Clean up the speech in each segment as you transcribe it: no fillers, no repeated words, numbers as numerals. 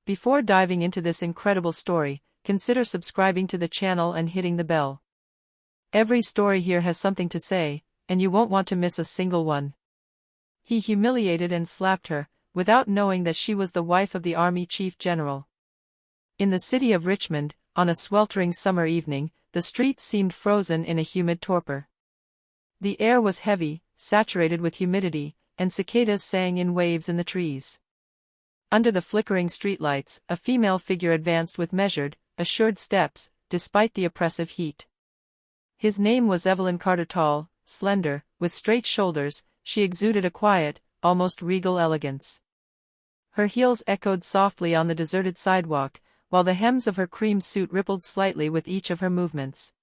Before diving into this incredible story, consider subscribing to the channel and hitting the bell. Every story here has something to say, and you won't want to miss a single one. He humiliated and slapped her, without knowing that she was the wife of the Army Chief General. In the city of Richmond, on a sweltering summer evening, the streets seemed frozen in a humid torpor. The air was heavy, saturated with humidity, and cicadas sang in waves in the trees. Under the flickering streetlights, a female figure advanced with measured, assured steps, despite the oppressive heat. His name was Evelyn Carter. Tall, slender, with straight shoulders, she exuded a quiet, almost regal elegance. Her heels echoed softly on the deserted sidewalk, while the hems of her cream suit rippled slightly with each of her movements.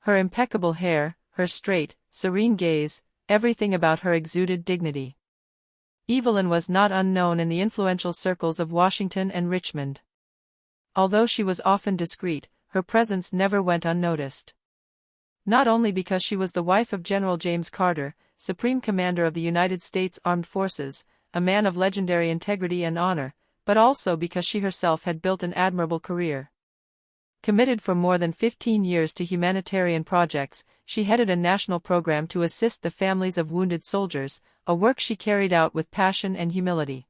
Her impeccable hair, her straight, serene gaze, everything about her exuded dignity. Evelyn was not unknown in the influential circles of Washington and Richmond. Although she was often discreet, her presence never went unnoticed. Not only because she was the wife of General James Carter, Supreme Commander of the United States Armed Forces, a man of legendary integrity and honor, but also because she herself had built an admirable career. Committed for more than 15 years to humanitarian projects, she headed a national program to assist the families of wounded soldiers, a work she carried out with passion and humility.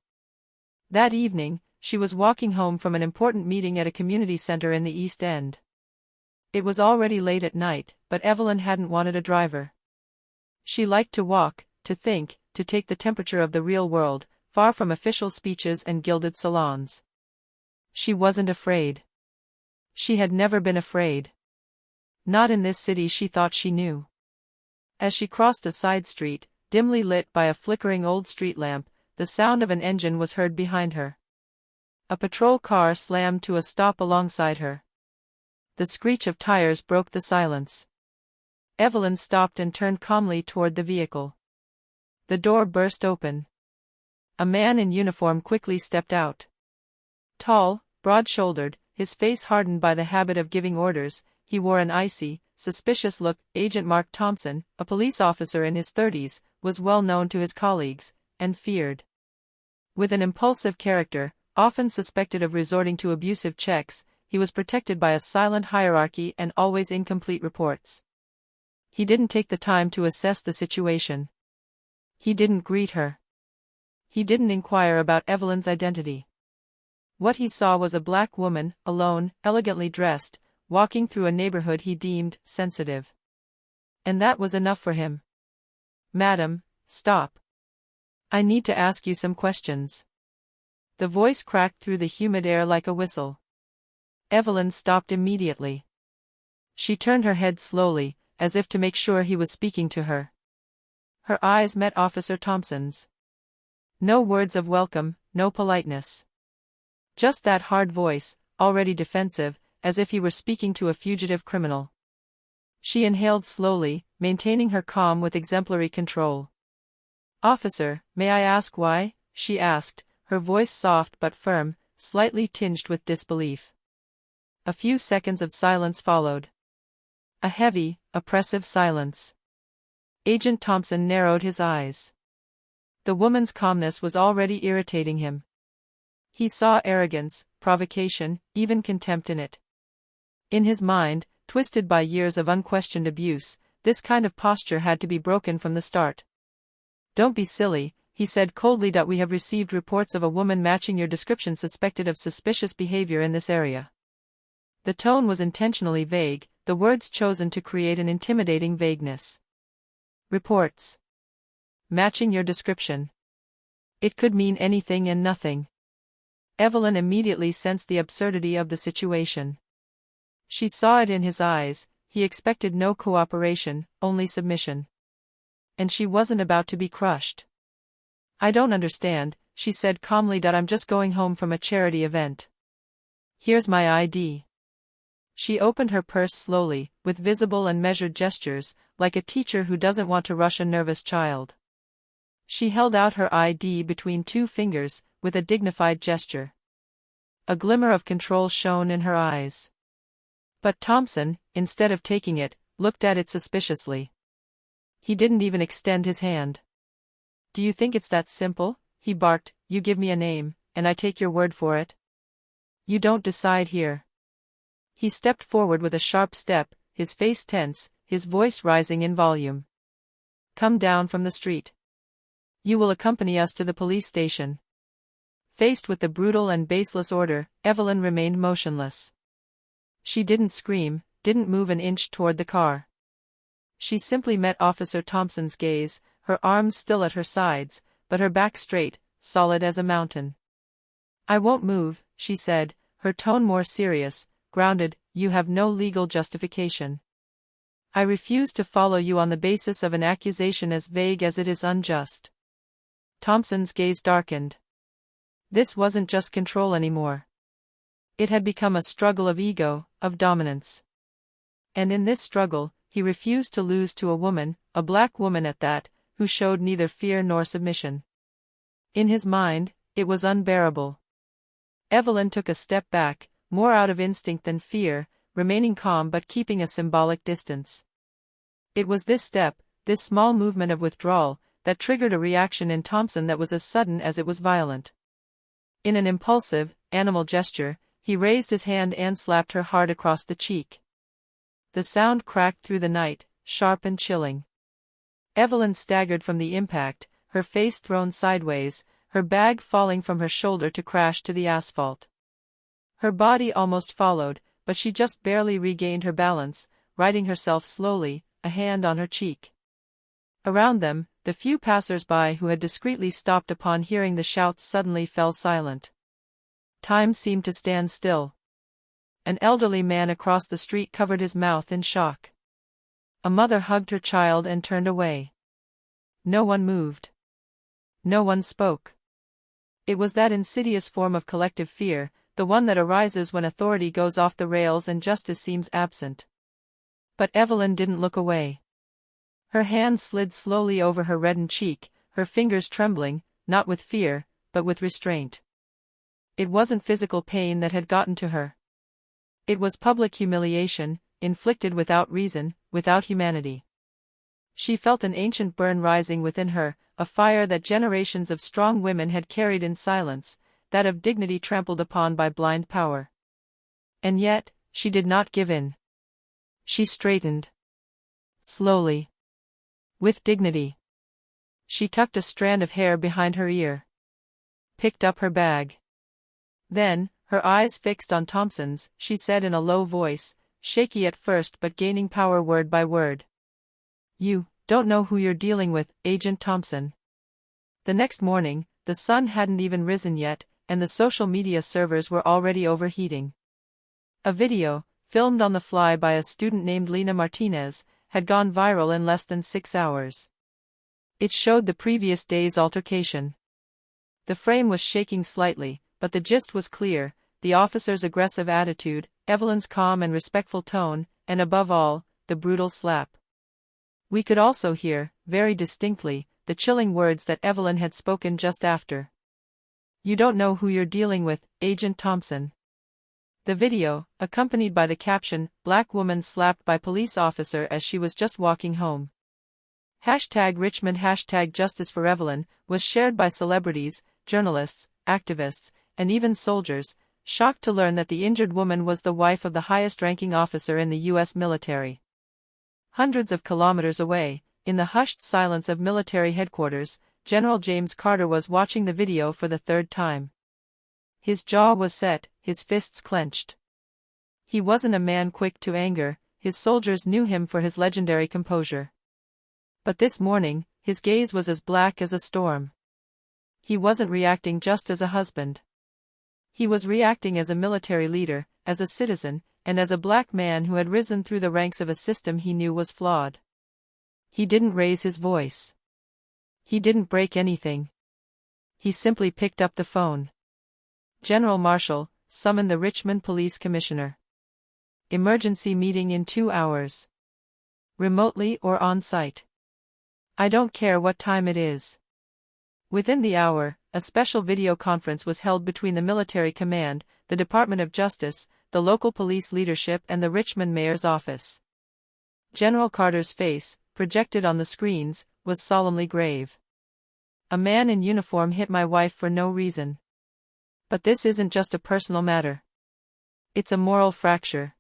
That evening, she was walking home from an important meeting at a community center in the East End. It was already late at night, but Evelyn hadn't wanted a driver. She liked to walk, to think, to take the temperature of the real world, far from official speeches and gilded salons. She wasn't afraid. She had never been afraid. Not in this city she thought she knew. As she crossed a side street, dimly lit by a flickering old street lamp, the sound of an engine was heard behind her. A patrol car slammed to a stop alongside her. The screech of tires broke the silence. Evelyn stopped and turned calmly toward the vehicle. The door burst open. A man in uniform quickly stepped out. Tall, broad-shouldered, his face hardened by the habit of giving orders, he wore an icy, suspicious look. Agent Mark Thompson, a police officer in his 30s, was well known to his colleagues, and feared. With an impulsive character, often suspected of resorting to abusive checks, he was protected by a silent hierarchy and always incomplete reports. He didn't take the time to assess the situation. He didn't greet her. He didn't inquire about Evelyn's identity. What he saw was a black woman, alone, elegantly dressed, walking through a neighborhood he deemed sensitive. And that was enough for him. "Madam, stop. I need to ask you some questions." The voice cracked through the humid air like a whistle. Evelyn stopped immediately. She turned her head slowly, as if to make sure he was speaking to her. Her eyes met Officer Thompson's. No words of welcome, no politeness. Just that hard voice, already defensive, as if he were speaking to a fugitive criminal. She inhaled slowly, maintaining her calm with exemplary control. "Officer, may I ask why?" she asked, her voice soft but firm, slightly tinged with disbelief. A few seconds of silence followed. A heavy, oppressive silence. Agent Thompson narrowed his eyes. The woman's calmness was already irritating him. He saw arrogance, provocation, even contempt in it. In his mind, twisted by years of unquestioned abuse, this kind of posture had to be broken from the start. "Don't be silly," he said coldly. "We have received reports of a woman matching your description suspected of suspicious behavior in this area." The tone was intentionally vague, the words chosen to create an intimidating vagueness. "Reports. Matching your description." It could mean anything and nothing. Evelyn immediately sensed the absurdity of the situation. She saw it in his eyes. He expected no cooperation, only submission. And she wasn't about to be crushed. "I don't understand," she said calmly. "I'm just going home from a charity event. Here's my ID." She opened her purse slowly, with visible and measured gestures, like a teacher who doesn't want to rush a nervous child. She held out her ID between two fingers, with a dignified gesture. A glimmer of control shone in her eyes. But Thompson, instead of taking it, looked at it suspiciously. He didn't even extend his hand. "Do you think it's that simple?" he barked. "You give me a name, and I take your word for it?" You don't decide here. He stepped forward with a sharp step, his face tense, his voice rising in volume. Come down from the street. You will accompany us to the police station. Faced with the brutal and baseless order, Evelyn remained motionless. She didn't scream, didn't move an inch toward the car. She simply met Officer Thompson's gaze, her arms still at her sides, but her back straight, solid as a mountain. I won't move, she said, her tone more serious, grounded. You have no legal justification. I refuse to follow you on the basis of an accusation as vague as it is unjust. Thompson's gaze darkened. This wasn't just control anymore. It had become a struggle of ego, of dominance. And in this struggle, he refused to lose to a woman, a black woman at that, who showed neither fear nor submission. In his mind, it was unbearable. Evelyn took a step back, more out of instinct than fear, remaining calm but keeping a symbolic distance. It was this step, this small movement of withdrawal, that triggered a reaction in Thompson that was as sudden as it was violent. In an impulsive, animal gesture, he raised his hand and slapped her hard across the cheek. The sound cracked through the night, sharp and chilling. Evelyn staggered from the impact, her face thrown sideways, her bag falling from her shoulder to crash to the asphalt. Her body almost followed, but she just barely regained her balance, righting herself slowly, a hand on her cheek. Around them, the few passers-by who had discreetly stopped upon hearing the shouts suddenly fell silent. Time seemed to stand still. An elderly man across the street covered his mouth in shock. A mother hugged her child and turned away. No one moved. No one spoke. It was that insidious form of collective fear, the one that arises when authority goes off the rails and justice seems absent. But Evelyn didn't look away. Her hand slid slowly over her reddened cheek, her fingers trembling, not with fear, but with restraint. It wasn't physical pain that had gotten to her. It was public humiliation, inflicted without reason, without humanity. She felt an ancient burn rising within her, a fire that generations of strong women had carried in silence, that of dignity trampled upon by blind power. And yet, she did not give in. She straightened. Slowly. With dignity. She tucked a strand of hair behind her ear. Picked up her bag. Then, her eyes fixed on Thompson's, she said in a low voice, shaky at first but gaining power word by word. You don't know who you're dealing with, Agent Thompson. The next morning, the sun hadn't even risen yet, and the social media servers were already overheating. A video, filmed on the fly by a student named Lena Martinez, had gone viral in less than 6 hours. It showed the previous day's altercation. The frame was shaking slightly, but the gist was clear: the officer's aggressive attitude, Evelyn's calm and respectful tone, and above all, the brutal slap. We could also hear, very distinctly, the chilling words that Evelyn had spoken just after. You don't know who you're dealing with, Agent Thompson. The video, accompanied by the caption, Black woman slapped by police officer as she was just walking home. #Richmond #Justice for Evelyn, was shared by celebrities, journalists, activists, and even soldiers, shocked to learn that the injured woman was the wife of the highest-ranking officer in the U.S. military. Hundreds of kilometers away, in the hushed silence of military headquarters, General James Carter was watching the video for the third time. His jaw was set, his fists clenched. He wasn't a man quick to anger, his soldiers knew him for his legendary composure. But this morning, his gaze was as black as a storm. He wasn't reacting just as a husband. He was reacting as a military leader, as a citizen, and as a black man who had risen through the ranks of a system he knew was flawed. He didn't raise his voice. He didn't break anything. He simply picked up the phone. General Marshall, summon the Richmond Police Commissioner. Emergency meeting in 2 hours. Remotely or on-site. I don't care what time it is. Within the hour, a special video conference was held between the military command, the Department of Justice, the local police leadership and the Richmond mayor's office. General Carter's face, projected on the screens, was solemnly grave. A man in uniform hit my wife for no reason. But this isn't just a personal matter. It's a moral fracture.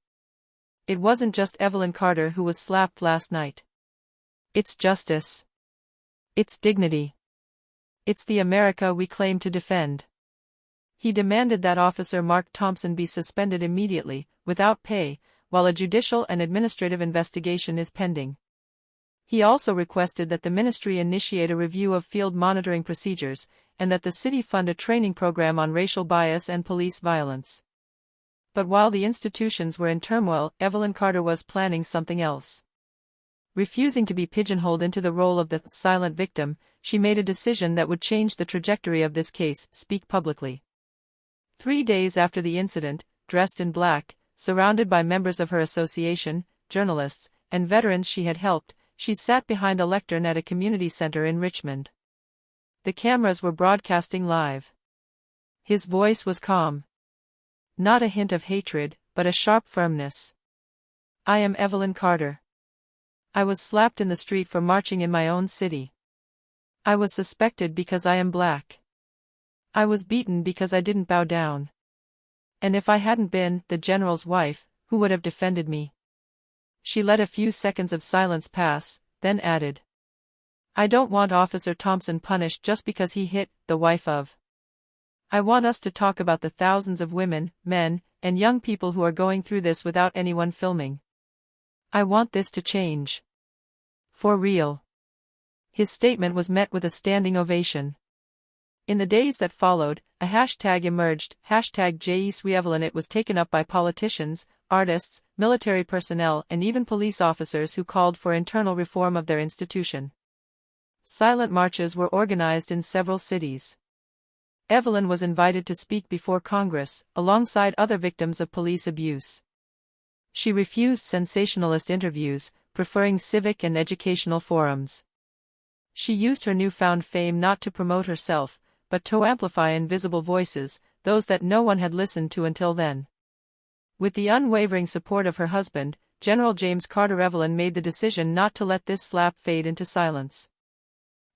It wasn't just Evelyn Carter who was slapped last night. It's justice. It's dignity. It's the America we claim to defend. He demanded that Officer Mark Thompson be suspended immediately, without pay, while a judicial and administrative investigation is pending. He also requested that the ministry initiate a review of field monitoring procedures, and that the city fund a training program on racial bias and police violence. But while the institutions were in turmoil, Evelyn Carter was planning something else. Refusing to be pigeonholed into the role of the silent victim, she made a decision that would change the trajectory of this case: speak publicly. 3 days after the incident, dressed in black, surrounded by members of her association, journalists, and veterans she had helped, she sat behind a lectern at a community center in Richmond. The cameras were broadcasting live. His voice was calm. Not a hint of hatred, but a sharp firmness. I am Evelyn Carter. I was slapped in the street for marching in my own city. I was suspected because I am black. I was beaten because I didn't bow down. And if I hadn't been the general's wife, who would have defended me? She let a few seconds of silence pass, then added. I don't want Officer Thompson punished just because he hit the wife of. I want us to talk about the thousands of women, men, and young people who are going through this without anyone filming. I want this to change. For real. His statement was met with a standing ovation. In the days that followed, a hashtag emerged, #JeSweEvelyn. It was taken up by politicians, artists, military personnel, and even police officers who called for internal reform of their institution. Silent marches were organized in several cities. Evelyn was invited to speak before Congress, alongside other victims of police abuse. She refused sensationalist interviews, preferring civic and educational forums. She used her newfound fame not to promote herself, but to amplify invisible voices, those that no one had listened to until then. With the unwavering support of her husband, General James Carter, Evelyn made the decision not to let this slap fade into silence.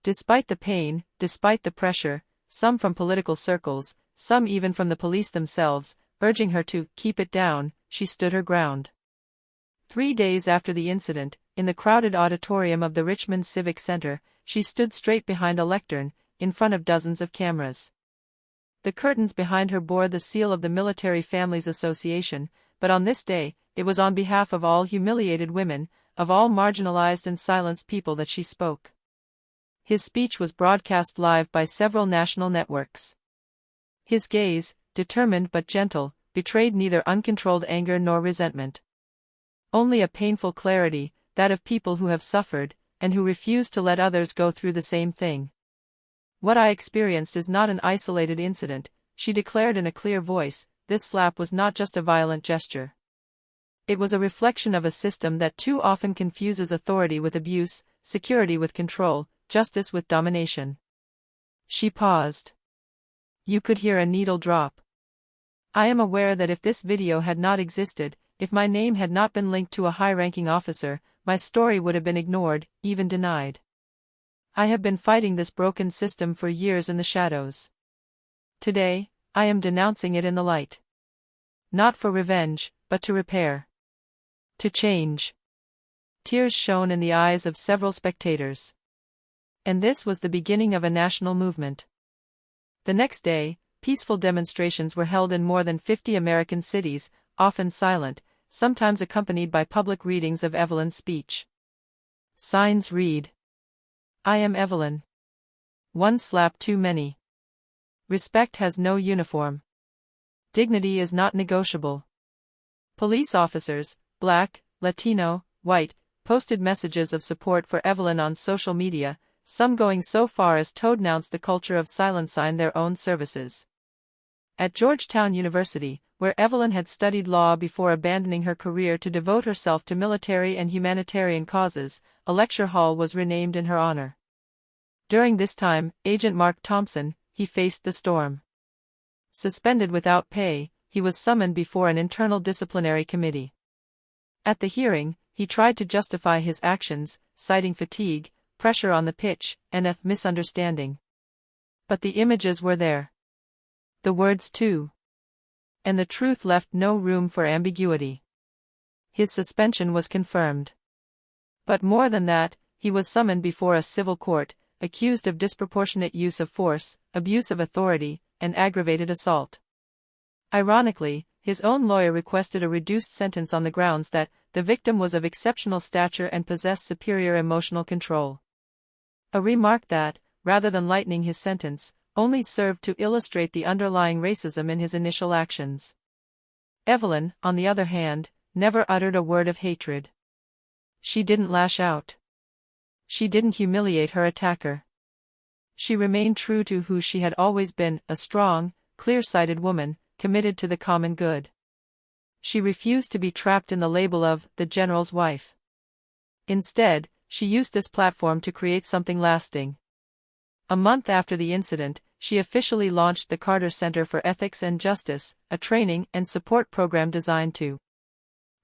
Despite the pain, despite the pressure, some from political circles, some even from the police themselves, urging her to keep it down, she stood her ground. 3 days after the incident, in the crowded auditorium of the Richmond Civic Center, she stood straight behind a lectern, in front of dozens of cameras. The curtains behind her bore the seal of the Military Families Association, but on this day, it was on behalf of all humiliated women, of all marginalized and silenced people that she spoke. His speech was broadcast live by several national networks. His gaze, determined but gentle, betrayed neither uncontrolled anger nor resentment. Only a painful clarity, that of people who have suffered, and who refuse to let others go through the same thing. What I experienced is not an isolated incident, she declared in a clear voice. This slap was not just a violent gesture. It was a reflection of a system that too often confuses authority with abuse, security with control, justice with domination. She paused. You could hear a needle drop. I am aware that if this video had not existed, if my name had not been linked to a high-ranking officer, my story would have been ignored, even denied. I have been fighting this broken system for years in the shadows. Today, I am denouncing it in the light. Not for revenge, but to repair. To change. Tears shone in the eyes of several spectators. And this was the beginning of a national movement. The next day, peaceful demonstrations were held in more than 50 American cities, often silent, sometimes accompanied by public readings of Evelyn's speech. Signs read, I am Evelyn. One slap too many. Respect has no uniform. Dignity is not negotiable. Police officers, black, Latino, white, posted messages of support for Evelyn on social media, some going so far as to denounce the culture of silence in their own services. At Georgetown University, where Evelyn had studied law before abandoning her career to devote herself to military and humanitarian causes, a lecture hall was renamed in her honor. During this time, Agent Mark Thompson, he faced the storm. Suspended without pay, he was summoned before an internal disciplinary committee. At the hearing, he tried to justify his actions, citing fatigue, pressure on the pitch, and a misunderstanding. But the images were there. The words too. And the truth left no room for ambiguity. His suspension was confirmed. But more than that, he was summoned before a civil court, accused of disproportionate use of force, abuse of authority, and aggravated assault. Ironically, his own lawyer requested a reduced sentence on the grounds that the victim was of exceptional stature and possessed superior emotional control. A remark that, rather than lightening his sentence, only served to illustrate the underlying racism in his initial actions. Evelyn, on the other hand, never uttered a word of hatred. She didn't lash out. She didn't humiliate her attacker. She remained true to who she had always been, a strong, clear-sighted woman, committed to the common good. She refused to be trapped in the label of the general's wife. Instead, she used this platform to create something lasting. A month after the incident, she officially launched the Carter Center for Ethics and Justice, a training and support program designed to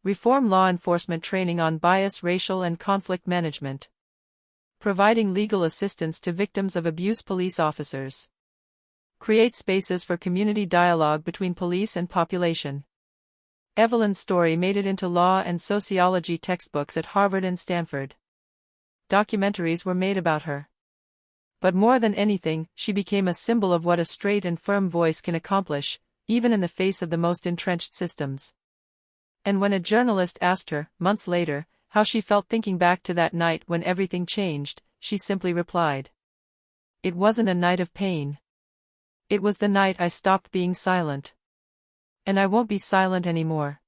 reform law enforcement training on bias, racial and conflict management, providing legal assistance to victims of abuse, police officers, create spaces for community dialogue between police and population. Evelyn's story made it into law and sociology textbooks at Harvard and Stanford. Documentaries were made about her. But more than anything, she became a symbol of what a straight and firm voice can accomplish, even in the face of the most entrenched systems. And when a journalist asked her, months later, how she felt thinking back to that night when everything changed, she simply replied, "It wasn't a night of pain. It was the night I stopped being silent. And I won't be silent anymore."